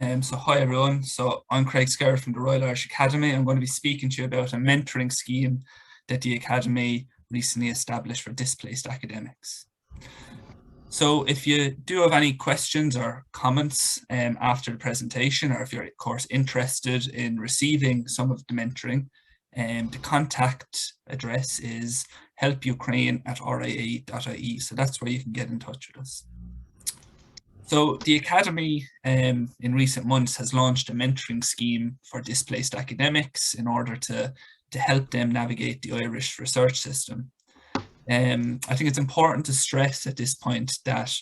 So hi everyone, so I'm Craig Skerritt from the Royal Irish Academy. I'm going to be speaking to you about a mentoring scheme that the Academy recently established for displaced academics. So if you do have any questions or comments after the presentation, or if you're of course interested in receiving some of the mentoring, the contact address is helpukraine@ria.ie. So that's where you can get in touch with us. So the Academy in recent months has launched a mentoring scheme for displaced academics in order to help them navigate the Irish research system. I think it's important to stress at this point that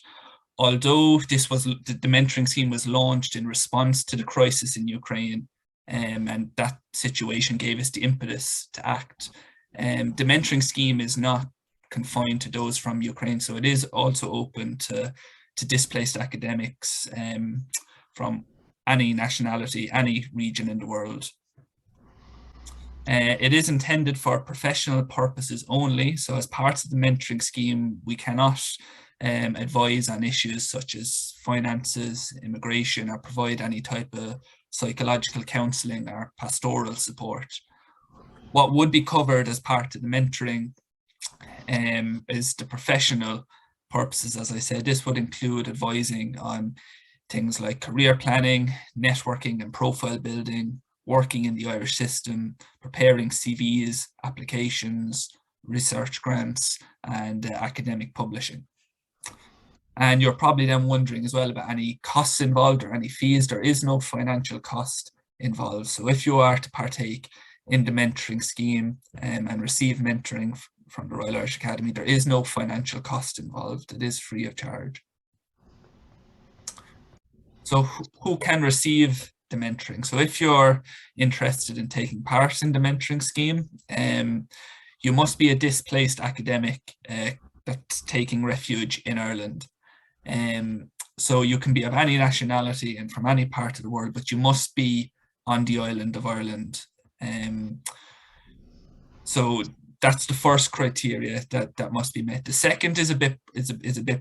although the mentoring scheme was launched in response to the crisis in Ukraine, and that situation gave us the impetus to act, the mentoring scheme is not confined to those from Ukraine, so it is also open to displaced academics from any nationality, any region in the world. It is intended for professional purposes only, so as part of the mentoring scheme, we cannot advise on issues such as finances, immigration, or provide any type of psychological counselling or pastoral support. What would be covered as part of the mentoring is the professional purposes. As I said, this would include advising on things like career planning, networking and profile building, working in the Irish system, preparing CVs, applications, research grants, and academic publishing. And you're probably then wondering as well about any costs involved or any fees. There is no financial cost involved. So if you are to partake in the mentoring scheme and receive mentoring from the Royal Irish Academy, there is no financial cost involved. It is free of charge. So who can receive the mentoring? So if you're interested in taking part in the mentoring scheme, you must be a displaced academic that's taking refuge in Ireland. So you can be of any nationality and from any part of the world, but you must be on the island of Ireland. So that's the first criteria that must be met. The second is a bit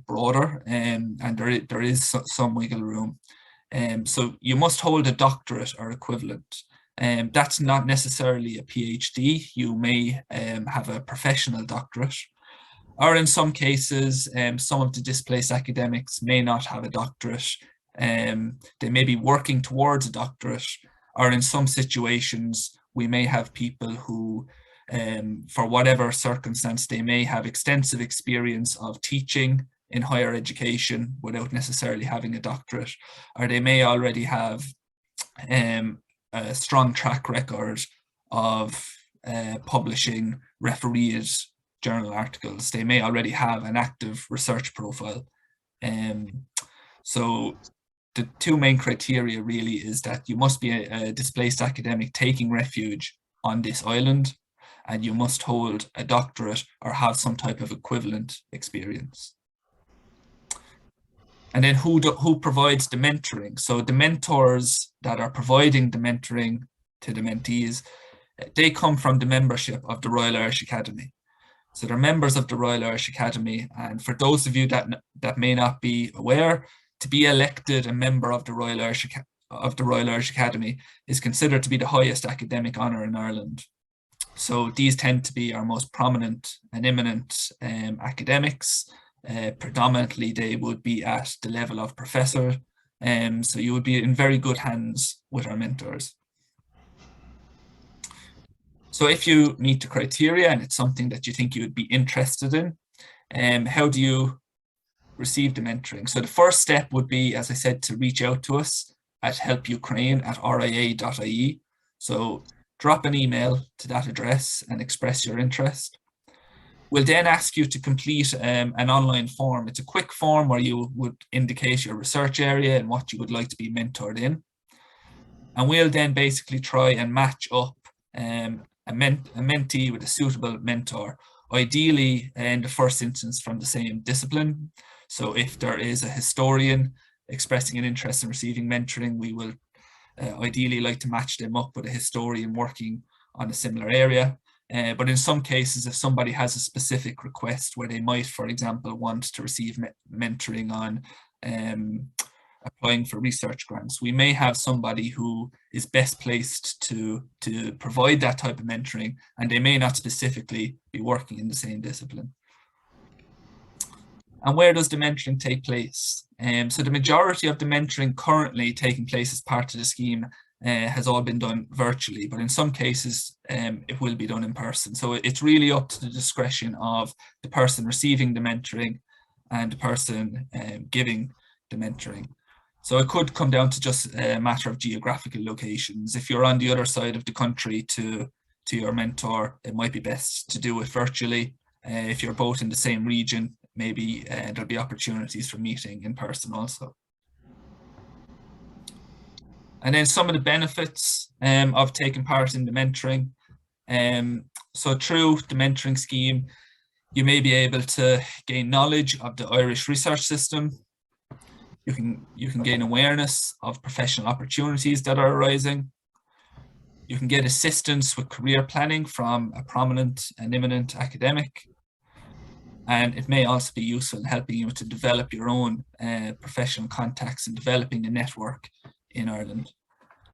broader, and there is some wiggle room. So you must hold a doctorate or equivalent. That's not necessarily a PhD. You may have a professional doctorate, or in some cases, some of the displaced academics may not have a doctorate. They may be working towards a doctorate, or in some situations, we may have people who for whatever circumstance, they may have extensive experience of teaching in higher education without necessarily having a doctorate, or they may already have a strong track record of publishing refereed journal articles. They may already have an active research profile. So the two main criteria really is that you must be a displaced academic taking refuge on this island, and you must hold a doctorate or have some type of equivalent experience. And then who provides the mentoring? So the mentors that are providing the mentoring to the mentees, they come from the membership of the Royal Irish Academy. So they're members of the Royal Irish Academy. And for those of you that may not be aware, to be elected a member of the Royal Irish Academy is considered to be the highest academic honour in Ireland. So these tend to be our most prominent and eminent academics. Predominantly, they would be at the level of professor. So you would be in very good hands with our mentors. So if you meet the criteria and it's something that you think you would be interested in, how do you receive the mentoring? So the first step would be, as I said, to reach out to us at helpukraine@ria.ie. So drop an email to that address and express your interest. We'll then ask you to complete an online form. It's a quick form where you would indicate your research area and what you would like to be mentored in. And we'll then basically try and match up a mentee with a suitable mentor, ideally in the first instance from the same discipline. So if there is a historian expressing an interest in receiving mentoring, we will ideally like to match them up with a historian working on a similar area. But in some cases, if somebody has a specific request where they might, for example, want to receive mentoring on applying for research grants. We may have somebody who is best placed to provide that type of mentoring, and they may not specifically be working in the same discipline. And where does the mentoring take place? So the majority of the mentoring currently taking place as part of the scheme has all been done virtually, but in some cases it will be done in person. So it's really up to the discretion of the person receiving the mentoring and the person giving the mentoring. So it could come down to just a matter of geographical locations. If you're on the other side of the country to your mentor, it might be best to do it virtually. If you're both in the same region, maybe there'll be opportunities for meeting in person also. And then some of the benefits of taking part in the mentoring. So through the mentoring scheme, you may be able to gain knowledge of the Irish research system. You can gain awareness of professional opportunities that are arising. You can get assistance with career planning from a prominent and eminent academic. And it may also be useful in helping you to develop your own professional contacts and developing a network in Ireland.